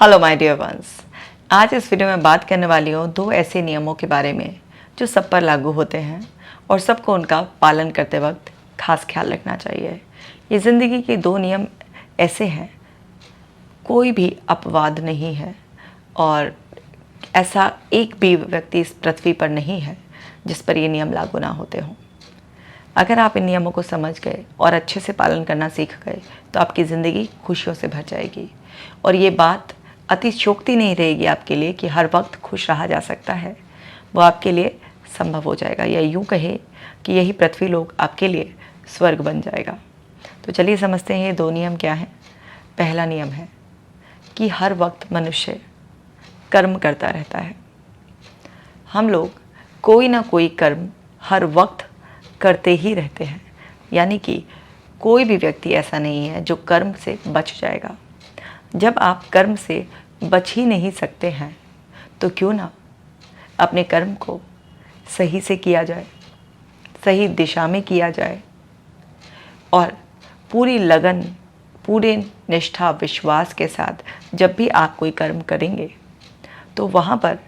Hello my dear ones. आज इस video में बात करने वाली हूँ दो ऐसे नियमों के बारे में जो सब पर लागू होते हैं और सबको उनका पालन करते वक्त खास ख्याल रखना चाहिए। ये ज़िंदगी के दो नियम ऐसे हैं, कोई भी अपवाद नहीं है और ऐसा एक भी व्यक्ति इस पृथ्वी पर नहीं है जिस पर ये नियम लागू ना होते हों। अगर आप इन नियमों को समझ गए और अच्छे से पालन करना सीख गए तो आपकी ज़िंदगी खुशियों से भर जाएगी और ये बात अतिशयोक्ति नहीं रहेगी आपके लिए कि हर वक्त खुश रहा जा सकता है। वो आपके लिए संभव हो जाएगा, या यूँ कहे कि यही पृथ्वी लोक आपके लिए स्वर्ग बन जाएगा। तो चलिए समझते हैं ये दो नियम क्या हैं। पहला नियम है कि हर वक्त मनुष्य कर्म करता रहता है। हम लोग कोई ना कोई कर्म हर वक्त करते ही रहते हैं, यानी कि कोई भी व्यक्ति ऐसा नहीं है जो कर्म से बच जाएगा। जब आप कर्म से बच ही नहीं सकते हैं तो क्यों ना अपने कर्म को सही से किया जाए, सही दिशा में किया जाए और पूरी लगन, पूरे निष्ठा विश्वास के साथ जब भी आप कोई कर्म करेंगे तो वहाँ पर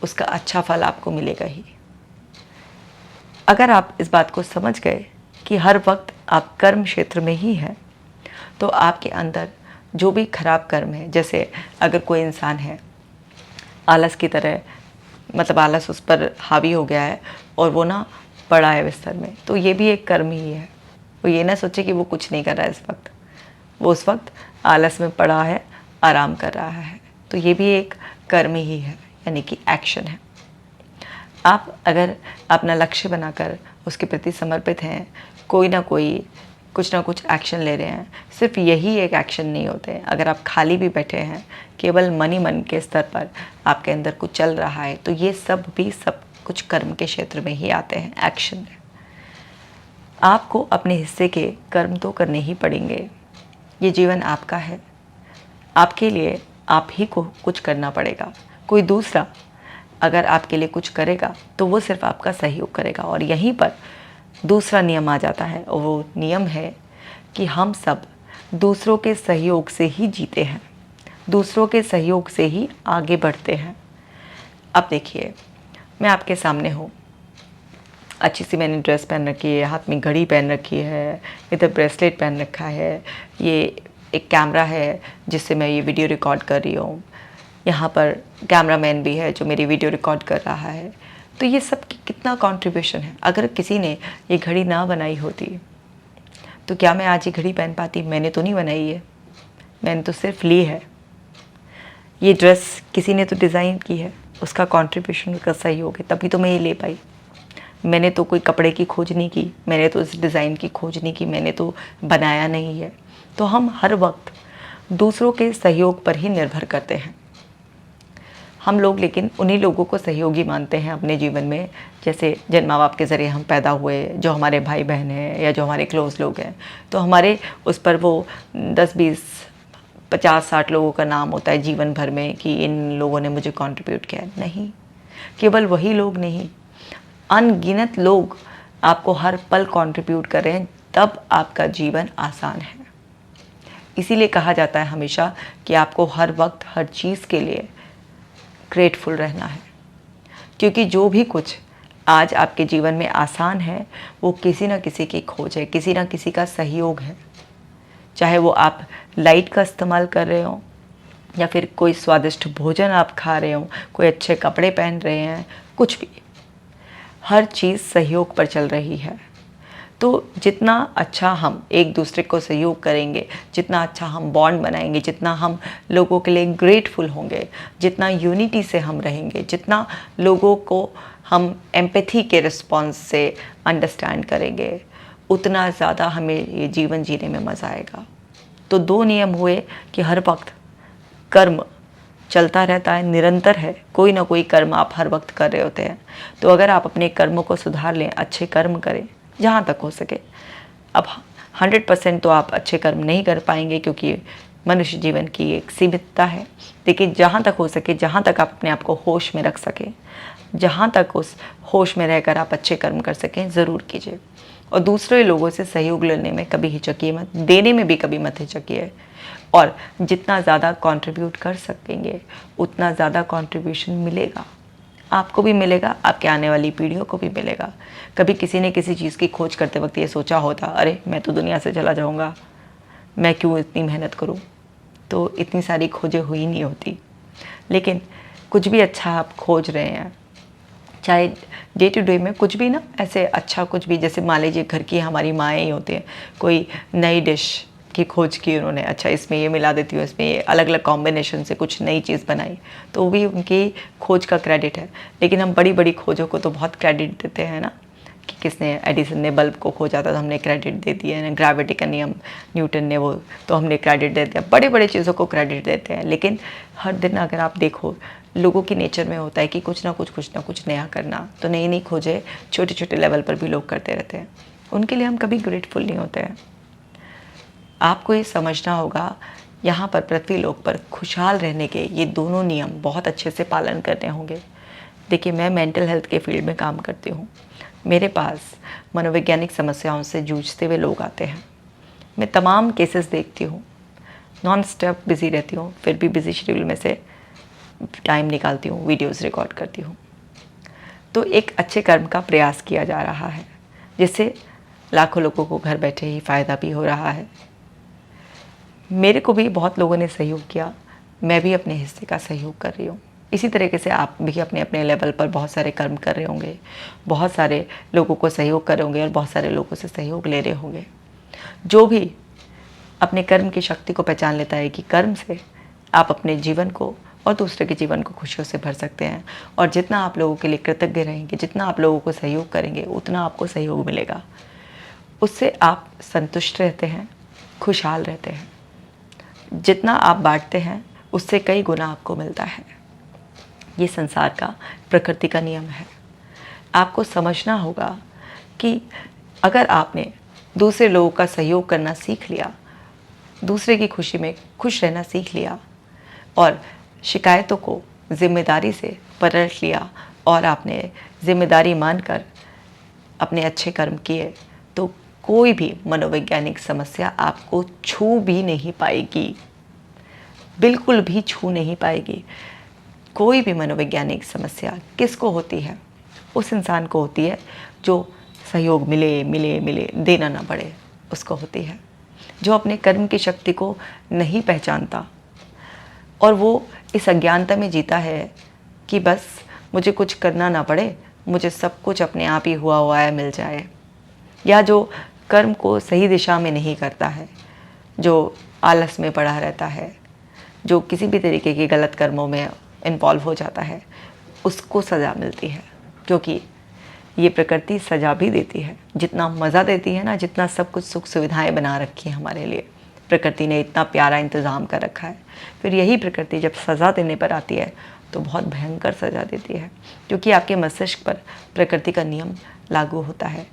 उसका अच्छा फल आपको मिलेगा ही। अगर आप इस बात को समझ गए कि हर वक्त आप कर्म क्षेत्र में ही हैं तो आपके अंदर जो भी खराब कर्म है, जैसे अगर कोई इंसान है आलस की तरह, मतलब आलस उस पर हावी हो गया है और वो ना पड़ा है बिस्तर में, तो ये भी एक कर्म ही है। वो ये ना सोचे कि वो कुछ नहीं कर रहा है इस वक्त, वो उस वक्त आलस में पड़ा है, आराम कर रहा है, तो ये भी एक कर्म ही है, यानी कि एक्शन है। आप अगर अपना लक्ष्य बनाकर उसके प्रति समर्पित हैं, कोई ना कोई कुछ ना कुछ एक्शन ले रहे हैं, सिर्फ यही एक एक्शन नहीं होते। अगर आप खाली भी बैठे हैं, केवल मन ही मन के स्तर पर आपके अंदर कुछ चल रहा है, तो ये सब भी सब कुछ कर्म के क्षेत्र में ही आते हैं, एक्शन है। आपको अपने हिस्से के कर्म तो करने ही पड़ेंगे। ये जीवन आपका है, आपके लिए आप ही को कुछ करना पड़ेगा। कोई दूसरा अगर आपके लिए कुछ करेगा तो वो सिर्फ आपका सहयोग करेगा। और यहीं पर दूसरा नियम आ जाता है, और वो नियम है कि हम सब दूसरों के सहयोग से ही जीते हैं, दूसरों के सहयोग से ही आगे बढ़ते हैं। अब देखिए, मैं आपके सामने हूँ, अच्छी सी मैंने ड्रेस पहन रखी है, हाथ में घड़ी पहन रखी है, इधर ब्रेसलेट पहन रखा है, ये एक कैमरा है जिससे मैं ये वीडियो रिकॉर्ड कर रही हूँ, यहाँ पर कैमरामैन भी है जो मेरी वीडियो रिकॉर्ड कर रहा है। तो ये सब कितना कंट्रीब्यूशन है। अगर किसी ने ये घड़ी ना बनाई होती तो क्या मैं आज ये घड़ी पहन पाती? मैंने तो नहीं बनाई है, मैंने तो सिर्फ ली है। ये ड्रेस किसी ने तो डिज़ाइन की है, उसका कंट्रीब्यूशन, उसका सहयोग है, तभी तो मैं ये ले पाई। मैंने तो कोई कपड़े की खोज नहीं की, मैंने तो इस डिज़ाइन की खोज नहीं की, मैंने तो बनाया नहीं है। तो हम हर वक्त दूसरों के सहयोग पर ही निर्भर करते हैं। हम लोग लेकिन उन्हीं लोगों को सहयोगी मानते हैं अपने जीवन में, जैसे जन्म माँ बाप के ज़रिए हम पैदा हुए, जो हमारे भाई बहन हैं या जो हमारे क्लोज़ लोग हैं, तो हमारे उस पर वो 10 20 50 60 लोगों का नाम होता है जीवन भर में कि इन लोगों ने मुझे कंट्रीब्यूट किया। नहीं, केवल वही लोग नहीं, अनगिनत लोग आपको हर पल कंट्रीब्यूट कर रहे हैं, तब आपका जीवन आसान है। इसीलिए कहा जाता है हमेशा कि आपको हर वक्त हर चीज़ के लिए ग्रेटफुल रहना है, क्योंकि जो भी कुछ आज आपके जीवन में आसान है वो किसी न किसी की खोज है, किसी न किसी का सहयोग है। चाहे वो आप लाइट का इस्तेमाल कर रहे हो, या फिर कोई स्वादिष्ट भोजन आप खा रहे हो, कोई अच्छे कपड़े पहन रहे हैं, कुछ भी, हर चीज़ सहयोग पर चल रही है। तो जितना अच्छा हम एक दूसरे को सहयोग करेंगे, जितना अच्छा हम बॉन्ड बनाएंगे, जितना हम लोगों के लिए ग्रेटफुल होंगे, जितना यूनिटी से हम रहेंगे, जितना लोगों को हम एम्पैथी के रिस्पॉन्स से अंडरस्टैंड करेंगे, उतना ज़्यादा हमें ये जीवन जीने में मज़ा आएगा। तो दो नियम हुए कि हर वक्त कर्म चलता रहता है, निरंतर है, कोई ना कोई कर्म आप हर वक्त कर रहे होते हैं। तो अगर आप अपने कर्मों को सुधार लें, अच्छे कर्म करें जहाँ तक हो सके। अब 100% तो आप अच्छे कर्म नहीं कर पाएंगे क्योंकि मनुष्य जीवन की एक सीमितता है, लेकिन जहाँ तक हो सके, जहाँ तक आप अपने आप को होश में रख सकें, जहाँ तक उस होश में रहकर आप अच्छे कर्म कर सकें, ज़रूर कीजिए। और दूसरे लोगों से सहयोग लेने में कभी हिचकिए मत, देने में भी कभी मत हिचकिए। और जितना ज़्यादा कंट्रीब्यूट कर सकेंगे उतना ज़्यादा कंट्रीब्यूशन मिलेगा, आपको भी मिलेगा, आपके आने वाली पीढ़ियों को भी मिलेगा। कभी किसी ने किसी चीज़ की खोज करते वक्त ये सोचा होता, अरे मैं तो दुनिया से चला जाऊँगा, मैं क्यों इतनी मेहनत करूँ, तो इतनी सारी खोजें हुई नहीं होती। लेकिन कुछ भी अच्छा आप खोज रहे हैं, चाहे डे टू डे में कुछ भी ना ऐसे अच्छा कुछ भी, जैसे मान लीजिए घर की हमारी माएँ ही होती हैं, कोई नई डिश की खोज की उन्होंने, अच्छा इसमें ये मिला देती हूँ, इसमें ये अलग अलग कॉम्बिनेशन से कुछ नई चीज़ बनाई, तो वो भी उनकी खोज का क्रेडिट है। लेकिन हम बड़ी बड़ी खोजों को तो बहुत क्रेडिट देते हैं ना, कि किसने, एडिसन ने बल्ब को खोजा था तो हमने क्रेडिट दे दिया है, ग्रेविटी का नियम न्यूटन ने, वो तो हमने क्रेडिट दे दिया, बड़े बड़े चीज़ों को क्रेडिट देते हैं। लेकिन हर दिन अगर आप देखो, लोगों की नेचर में होता है कि कुछ ना कुछ नया करना, तो नई नई खोजें छोटे छोटे लेवल पर भी लोग करते रहते हैं, उनके लिए हम कभी ग्रेटफुल नहीं होते हैं। आपको ये समझना होगा, यहाँ पर पृथ्वी लोक पर खुशहाल रहने के ये दोनों नियम बहुत अच्छे से पालन करने होंगे। देखिए, मैं मेंटल हेल्थ के फील्ड में काम करती हूँ, मेरे पास मनोवैज्ञानिक समस्याओं से जूझते हुए लोग आते हैं, मैं तमाम केसेस देखती हूँ, नॉन स्टॉप बिज़ी रहती हूँ, फिर भी बिज़ी शेड्यूल में से टाइम निकालती हूँ, वीडियोस रिकॉर्ड करती हूँ। तो एक अच्छे कर्म का प्रयास किया जा रहा है, जिससे लाखों लोगों को घर बैठे ही फ़ायदा भी हो रहा है। मेरे को भी बहुत लोगों ने सहयोग किया, मैं भी अपने हिस्से का सहयोग कर रही हूँ। इसी तरीके से आप भी अपने अपने लेवल पर बहुत सारे कर्म कर रहे होंगे, बहुत सारे लोगों को सहयोग कर रहे होंगे और बहुत सारे लोगों से सहयोग ले रहे होंगे। जो भी अपने कर्म की शक्ति को पहचान लेता है कि कर्म से आप अपने जीवन को और दूसरे के जीवन को खुशियों से भर सकते हैं, और जितना आप लोगों के लिए कृतज्ञ रहेंगे, जितना आप लोगों को सहयोग करेंगे, उतना आपको सहयोग मिलेगा। उससे आप संतुष्ट रहते हैं, खुशहाल रहते हैं। जितना आप बांटते हैं उससे कई गुना आपको मिलता है। ये संसार का, प्रकृति का नियम है। आपको समझना होगा कि अगर आपने दूसरे लोगों का सहयोग करना सीख लिया, दूसरे की खुशी में खुश रहना सीख लिया और शिकायतों को जिम्मेदारी से परख लिया और आपने जिम्मेदारी मानकर अपने अच्छे कर्म किए, तो कोई भी मनोवैज्ञानिक समस्या आपको छू भी नहीं पाएगी, बिल्कुल भी छू नहीं पाएगी। कोई भी मनोवैज्ञानिक समस्या किसको होती है? उस इंसान को होती है जो सहयोग मिले मिले मिले देना ना पड़े, उसको होती है। जो अपने कर्म की शक्ति को नहीं पहचानता और वो इस अज्ञानता में जीता है कि बस मुझे कुछ करना ना पड़े, मुझे सब कुछ अपने आप ही हुआ है मिल जाए, या जो कर्म को सही दिशा में नहीं करता है, जो आलस में पड़ा रहता है, जो किसी भी तरीके के गलत कर्मों में इन्वॉल्व हो जाता है, उसको सज़ा मिलती है। क्योंकि ये प्रकृति सज़ा भी देती है, जितना मज़ा देती है ना, जितना सब कुछ सुख सुविधाएं बना रखी हैं हमारे लिए, प्रकृति ने इतना प्यारा इंतज़ाम कर रखा है, फिर यही प्रकृति जब सज़ा देने पर आती है तो बहुत भयंकर सज़ा देती है। क्योंकि आपके मस्तिष्क पर प्रकृति का नियम लागू होता है,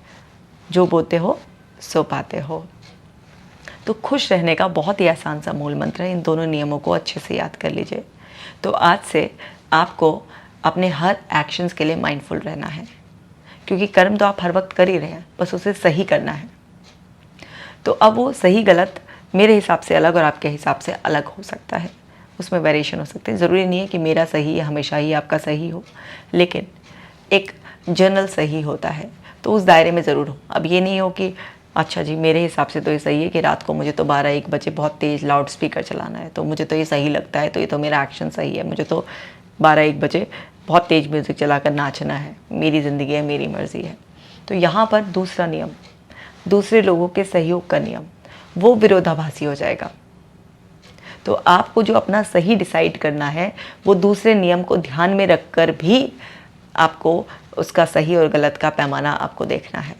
जो बोते हो सो पाते हो। तो खुश रहने का बहुत ही आसान सा मूल मंत्र है, इन दोनों नियमों को अच्छे से याद कर लीजिए। तो आज से आपको अपने हर एक्शंस के लिए माइंडफुल रहना है, क्योंकि कर्म तो आप हर वक्त कर ही रहे हैं, बस उसे सही करना है। तो अब वो सही गलत मेरे हिसाब से अलग और आपके हिसाब से अलग हो सकता है, उसमें वेरिएशन हो सकते हैं। ज़रूरी नहीं है कि मेरा सही है हमेशा ही आपका सही हो, लेकिन एक जनरल सही होता है, तो उस दायरे में ज़रूर हो। अब ये नहीं हो कि अच्छा जी मेरे हिसाब से तो ये सही है कि रात को मुझे तो 12-1 बजे बहुत तेज़ लाउड स्पीकर चलाना है, तो मुझे तो ये सही लगता है, तो ये तो मेरा एक्शन सही है, मुझे तो 12-1 बजे बहुत तेज़ म्यूज़िक चलाकर नाचना है, मेरी ज़िंदगी है, मेरी मर्ज़ी है। तो यहाँ पर दूसरा नियम, दूसरे लोगों के सहयोग का नियम, वो विरोधाभासी हो जाएगा। तो आपको जो अपना सही डिसाइड करना है, वो दूसरे नियम को ध्यान में रखकर भी आपको उसका सही और गलत का पैमाना आपको देखना है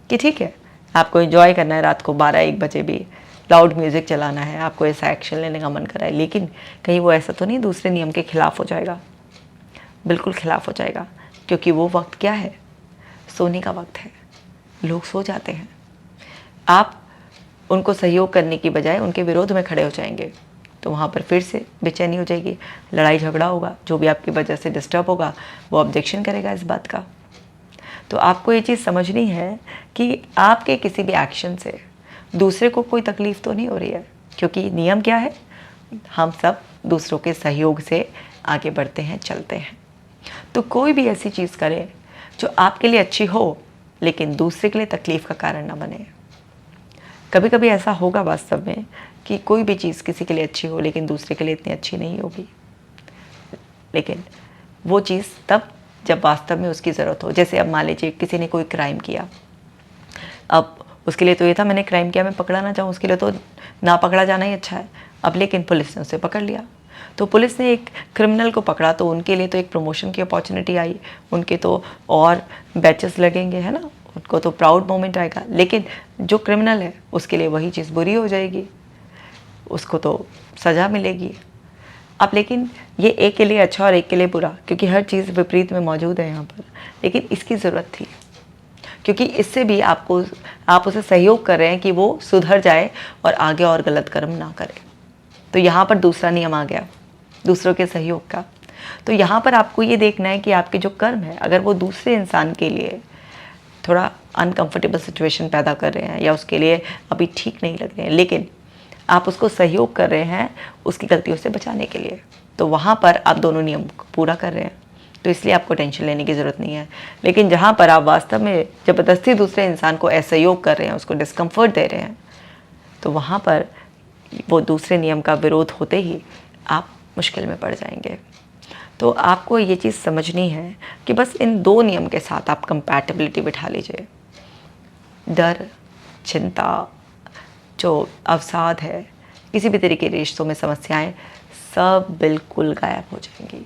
कि ठीक है, आपको एंजॉय करना है, रात को 12-1 बजे भी लाउड म्यूज़िक चलाना है, आपको ऐसा एक्शन लेने का मन कर रहा है, लेकिन कहीं वो ऐसा तो नहीं दूसरे नियम के खिलाफ हो जाएगा? बिल्कुल खिलाफ हो जाएगा, क्योंकि वो वक्त क्या है? सोने का वक्त है, लोग सो जाते हैं। आप उनको सहयोग करने की बजाय उनके विरोध में खड़े हो जाएंगे, तो वहाँ पर फिर से बेचैनी हो जाएगी, लड़ाई झगड़ा होगा, जो भी आपकी वजह से डिस्टर्ब होगा वो ऑब्जेक्शन करेगा इस बात का। तो आपको ये चीज़ समझनी है कि आपके किसी भी एक्शन से दूसरे को कोई तकलीफ़ तो नहीं हो रही है, क्योंकि नियम क्या है, हम सब दूसरों के सहयोग से आगे बढ़ते हैं, चलते हैं। तो कोई भी ऐसी चीज़ करें जो आपके लिए अच्छी हो लेकिन दूसरे के लिए तकलीफ़ का कारण ना बने। कभी कभी ऐसा होगा वास्तव में कि कोई भी चीज़ किसी के लिए अच्छी हो लेकिन दूसरे के लिए इतनी अच्छी नहीं होगी, लेकिन वो चीज़ तब जब वास्तव में उसकी ज़रूरत हो। जैसे अब मान लीजिए किसी ने कोई क्राइम किया, अब उसके लिए तो ये था मैंने क्राइम किया, मैं पकड़ा ना जाऊँ, उसके लिए तो ना पकड़ा जाना ही अच्छा है। अब लेकिन पुलिस ने उसे पकड़ लिया, तो पुलिस ने एक क्रिमिनल को पकड़ा तो उनके लिए तो एक प्रमोशन की अपॉर्चुनिटी आई, उनके तो और बैचेस लगेंगे, है ना, उनको तो प्राउड मोमेंट आएगा। लेकिन जो क्रिमिनल है उसके लिए वही चीज़ बुरी हो जाएगी, उसको तो सज़ा मिलेगी। अब लेकिन ये एक के लिए अच्छा और एक के लिए बुरा, क्योंकि हर चीज़ विपरीत में मौजूद है यहाँ पर, लेकिन इसकी ज़रूरत थी क्योंकि इससे भी आप उसे सहयोग कर रहे हैं कि वो सुधर जाए और आगे और गलत कर्म ना करे। तो यहाँ पर दूसरा नियम आ गया, दूसरों के सहयोग का। तो यहाँ पर आपको ये देखना है कि आपके जो कर्म है, अगर वो दूसरे इंसान के लिए थोड़ा अनकंफर्टेबल सिचुएशन पैदा कर रहे हैं या उसके लिए अभी ठीक नहीं लग रहे हैं, लेकिन आप उसको सहयोग कर रहे हैं उसकी गलतियों से बचाने के लिए, तो वहाँ पर आप दोनों नियम को पूरा कर रहे हैं, तो इसलिए आपको टेंशन लेने की ज़रूरत नहीं है। लेकिन जहाँ पर आप वास्तव में ज़बरदस्ती दूसरे इंसान को असहयोग कर रहे हैं, उसको डिस्कम्फर्ट दे रहे हैं, तो वहाँ पर वो दूसरे नियम का विरोध होते ही आप मुश्किल में पड़ जाएंगे। तो आपको ये चीज़ समझनी है कि बस इन दो नियम के साथ आप कंपैटिबिलिटी बिठा लीजिए। डर, चिंता, जो अवसाद है, किसी भी तरीके के रिश्तों में समस्याएं, सब बिल्कुल गायब हो जाएंगी,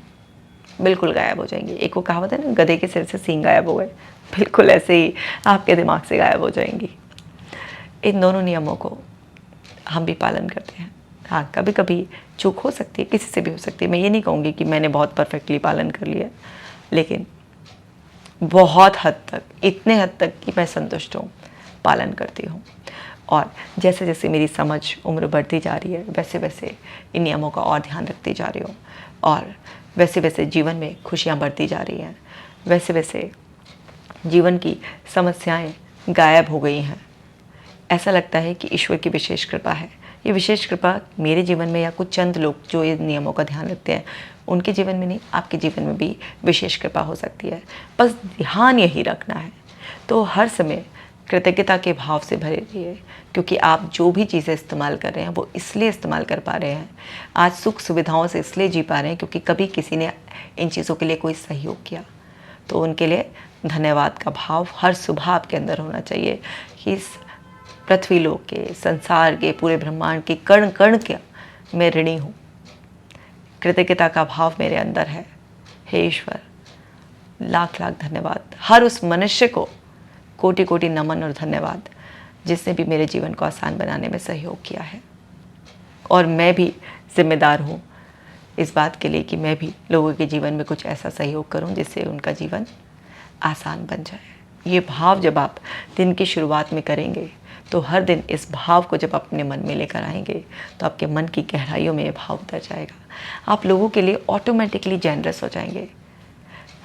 बिल्कुल गायब हो जाएंगी। एक वो कहावत है ना, गधे के सिर से सींग गायब हो गए, बिल्कुल ऐसे ही आपके दिमाग से गायब हो जाएंगी। इन दोनों नियमों को हम भी पालन करते हैं। हाँ, कभी कभी चूक हो सकती है, किसी से भी हो सकती है। मैं ये नहीं कहूँगी कि मैंने बहुत परफेक्टली पालन कर लिया, लेकिन बहुत हद तक, इतने हद तक कि मैं संतुष्ट हूँ, पालन करती हूँ। और जैसे जैसे मेरी समझ, उम्र बढ़ती जा रही है, वैसे वैसे इन नियमों का और ध्यान रखती जा रही हूँ, और वैसे वैसे जीवन में खुशियाँ बढ़ती जा रही हैं, वैसे वैसे जीवन की समस्याएं गायब हो गई हैं। ऐसा लगता है कि ईश्वर की विशेष कृपा है। ये विशेष कृपा मेरे जीवन में या कुछ चंद लोग जो इन नियमों का ध्यान रखते हैं उनके जीवन में नहीं, आपके जीवन में भी विशेष कृपा हो सकती है। बस ध्यान यही रखना है। तो हर समय कृतज्ञता के भाव से भरे रहिए, क्योंकि आप जो भी चीज़ें इस्तेमाल कर रहे हैं वो इसलिए इस्तेमाल कर पा रहे हैं, आज सुख सुविधाओं से इसलिए जी पा रहे हैं क्योंकि कभी किसी ने इन चीज़ों के लिए कोई सहयोग किया। तो उनके लिए धन्यवाद का भाव हर सुबह आपके अंदर होना चाहिए कि इस पृथ्वी लोक के, संसार के, पूरे ब्रह्मांड के कण कण के मैं ऋणी हूँ। कृतज्ञता का भाव मेरे अंदर है। हे ईश्वर, लाख लाख धन्यवाद। हर उस मनुष्य को कोटि कोटि नमन और धन्यवाद जिसने भी मेरे जीवन को आसान बनाने में सहयोग किया है। और मैं भी जिम्मेदार हूँ इस बात के लिए कि मैं भी लोगों के जीवन में कुछ ऐसा सहयोग करूँ जिससे उनका जीवन आसान बन जाए। ये भाव जब आप दिन की शुरुआत में करेंगे तो हर दिन इस भाव को जब अपने मन में लेकर आएंगे तो आपके मन की गहराइयों में ये भाव उतर जाएगा। आप लोगों के लिए ऑटोमेटिकली जेनरस हो जाएंगे।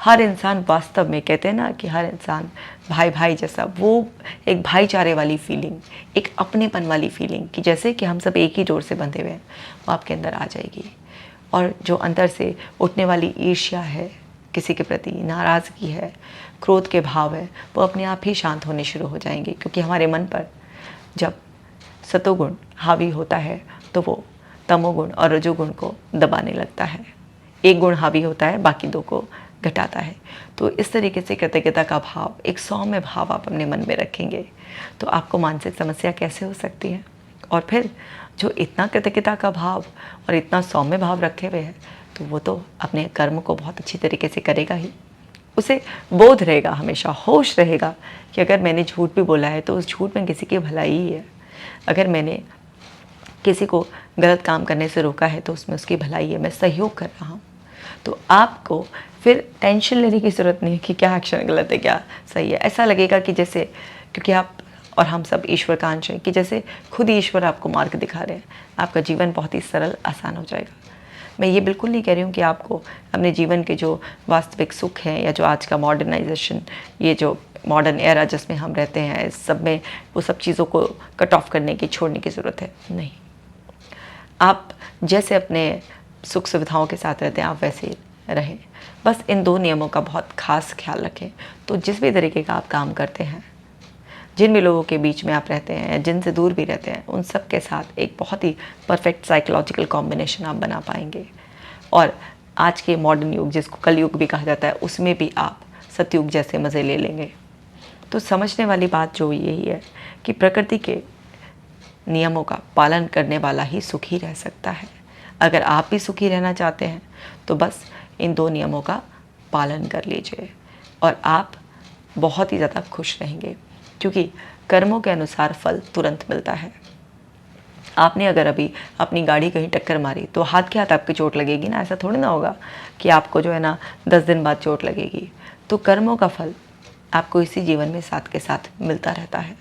हर इंसान वास्तव में, कहते हैं ना कि हर इंसान भाई भाई जैसा, वो एक भाईचारे वाली फीलिंग, एक अपनेपन वाली फीलिंग कि जैसे कि हम सब एक ही डोर से बंधे हुए हैं, वो आपके अंदर आ जाएगी। और जो अंदर से उठने वाली ईर्ष्या है, किसी के प्रति नाराज़गी है, क्रोध के भाव है, वो अपने आप ही शांत होने शुरू हो जाएंगे। क्योंकि हमारे मन पर जब सतोगुण हावी होता है तो वो तमोगुण और रजोगुण को दबाने लगता है। एक गुण हावी होता है, बाकी दो को घटाता है। तो इस तरीके से कृतज्ञता का भाव, एक सौम्य भाव आप अपने मन में रखेंगे तो आपको मानसिक समस्या कैसे हो सकती है। और फिर जो इतना कृतज्ञता का भाव और इतना सौम्य भाव रखे हुए है तो वो तो अपने कर्म को बहुत अच्छी तरीके से करेगा ही। उसे बोध रहेगा, हमेशा होश रहेगा कि अगर मैंने झूठ भी बोला है तो उस झूठ में किसी की भलाई ही है। अगर मैंने किसी को गलत काम करने से रोका है तो उसमें उसकी भलाई है, मैं सहयोग कर रहा हूँ। तो आपको फिर टेंशन लेने की ज़रूरत नहीं है कि क्या एक्शन गलत है, क्या सही है। ऐसा लगेगा कि जैसे, क्योंकि आप और हम सब ईश्वर का अंश हैं, कि जैसे खुद ही ईश्वर आपको मार्ग दिखा रहे हैं। आपका जीवन बहुत ही सरल, आसान हो जाएगा। मैं ये बिल्कुल नहीं कह रही हूँ कि आपको अपने जीवन के जो वास्तविक सुख हैं या जो आज का मॉडर्नाइजेशन, ये जो मॉडर्न एरा जिसमें हम रहते हैं, इस सब में वो सब चीज़ों को कट ऑफ करने की, छोड़ने की ज़रूरत है, नहीं। आप जैसे अपने सुख सुविधाओं के साथ रहते हैं आप वैसे ही रहें। बस इन 2 नियमों का बहुत खास ख्याल रखें। तो जिस भी तरीके का आप काम करते हैं, जिन भी लोगों के बीच में आप रहते हैं, जिनसे दूर भी रहते हैं, उन सब के साथ एक बहुत ही परफेक्ट साइकोलॉजिकल कॉम्बिनेशन आप बना पाएंगे। और आज के मॉडर्न युग, जिसको कलयुग भी कहा जाता है, उसमें भी आप सतयुग जैसे मज़े ले लेंगे। तो समझने वाली बात जो यही है कि प्रकृति के नियमों का पालन करने वाला ही सुखी रह सकता है। अगर आप भी सुखी रहना चाहते हैं तो बस इन 2 नियमों का पालन कर लीजिए और आप बहुत ही ज़्यादा खुश रहेंगे, क्योंकि कर्मों के अनुसार फल तुरंत मिलता है। आपने अगर अभी अपनी गाड़ी कहीं टक्कर मारी तो हाथ के हाथ आपकी चोट लगेगी ना, ऐसा थोड़ी ना होगा कि आपको जो है ना 10 दिन बाद चोट लगेगी। तो कर्मों का फल आपको इसी जीवन में साथ के साथ मिलता रहता है।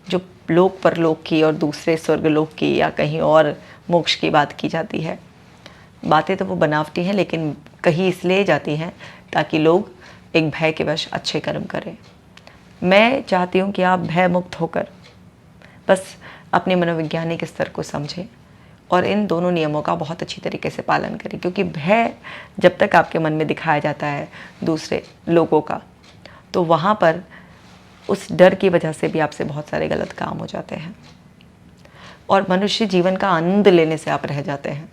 जो लोक परलोक की और दूसरे स्वर्गलोक की या कहीं और मोक्ष की बात की जाती है, बातें तो वो बनावटी हैं, लेकिन कहीं इसलिए जाती हैं ताकि लोग एक भय के वश अच्छे कर्म करें। मैं चाहती हूँ कि आप भय मुक्त होकर बस अपने मनोवैज्ञानिक स्तर को समझें और इन दोनों नियमों का बहुत अच्छी तरीके से पालन करें, क्योंकि भय जब तक आपके मन में दिखाया जाता है दूसरे लोगों का, तो वहाँ पर उस डर की वजह से भी आपसे बहुत सारे गलत काम हो जाते हैं और मनुष्य जीवन का आनंद लेने से आप रह जाते हैं।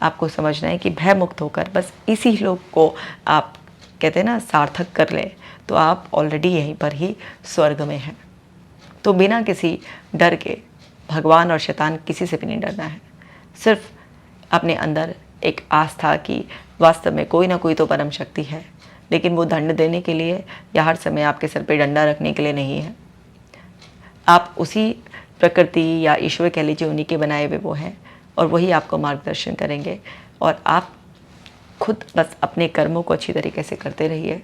आपको समझना है कि भय मुक्त होकर बस इसी लोग को आप कहते हैं ना सार्थक कर लें, तो आप ऑलरेडी यहीं पर ही स्वर्ग में हैं। तो बिना किसी डर के, भगवान और शैतान किसी से भी नहीं डरना है। सिर्फ अपने अंदर एक आस्था की वास्तव में कोई ना कोई तो परम शक्ति है, लेकिन वो दंड देने के लिए या हर समय आपके सर पे डंडा रखने के लिए नहीं है। आप उसी प्रकृति या ईश्वर कह लीजिए, उन्हीं के बनाए हुए वो हैं और वही आपको मार्गदर्शन करेंगे। और आप खुद बस अपने कर्मों को अच्छी तरीके से करते रहिए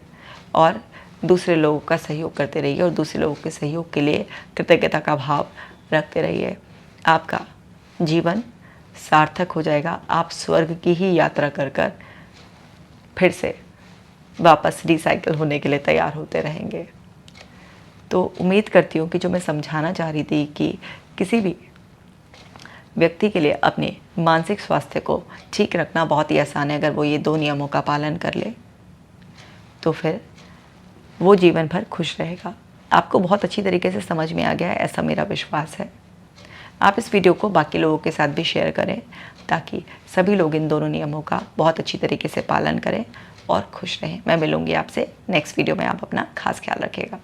और दूसरे लोगों का सहयोग करते रहिए और दूसरे लोगों के सहयोग के लिए कृतज्ञता का भाव रखते रहिए। आपका जीवन सार्थक हो जाएगा। आप स्वर्ग की ही यात्रा कर कर फिर से वापस रिसाइकिल होने के लिए तैयार होते रहेंगे। तो उम्मीद करती हूँ कि जो मैं समझाना चाह रही थी कि किसी भी व्यक्ति के लिए अपने मानसिक स्वास्थ्य को ठीक रखना बहुत ही आसान है। अगर वो ये 2 नियमों का पालन कर ले तो फिर वो जीवन भर खुश रहेगा। आपको बहुत अच्छी तरीके से समझ में आ गया है, ऐसा मेरा विश्वास है। आप इस वीडियो को बाकी लोगों के साथ भी शेयर करें ताकि सभी लोग इन दोनों नियमों का बहुत अच्छी तरीके से पालन करें और खुश रहें। मैं मिलूँगी आपसे नेक्स्ट वीडियो में। आप अपना खास ख्याल रखिएगा।